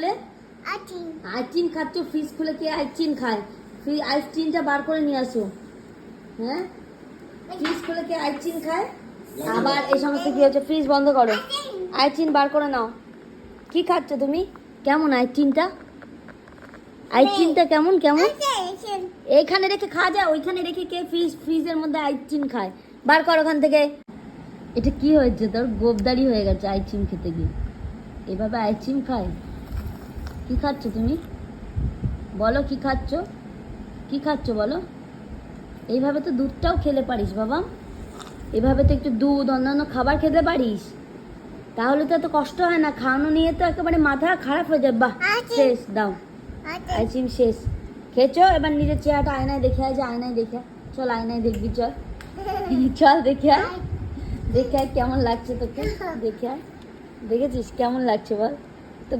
খাচ্ছিলে? Ice cream খাচ্ছ? Fridge খুলে কে ice cream খায়? আইসক্রিমটা বার করে নিয়ে আসো। হ্যাঁ, ফ্রিজ খুলে কে আইসক্রিম খায়? আবার এই সমস্ত কি হচ্ছে? ফ্রিজ বন্ধ করো, আইসক্রিম বার করে নাও। কি খাচ্ছ তুমি? কেমন আইসক্রিমটা? আইসক্রিমটা কেমন কেমন? এইখানে রেখে খাওয়া যায়? ওইখানে রেখে কে ফ্রিজের মধ্যে আইসক্রিম খায়? বার কর ওখান থেকে। এটা কি হয়েছে তোর? গোবদারি হয়ে গেছে আইসক্রিম খেতে গিয়ে। এভাবে আইসক্রিম খায়? কি খাচ্ছ তুমি? বলো কি খাচ্ছ? কি খাচ্ছ বলো? এইভাবে তো দুধটাও খেলে পারিস বাবা, এভাবে তো একটু দুধ অন্যান্য খাবার খেতে পারিস, তাহলে তো এত কষ্ট হয় না। খাওয়ানো নিয়ে তো একেবারে মাথা খারাপ হয়ে যায়। বাহ, শেষ দাও আইসক্রিম শেষ। খেয়েছো? এবার নিজের চেহারাটা আয়নায় দেখে আয়, যে আয়নায় দেখে আয়। চল আয়নায় দেখবি, চল চল দেখে আয়, দেখে আয় কেমন লাগছে তোকে, দেখে আয়। দেখেছিস কেমন লাগছে বল? তো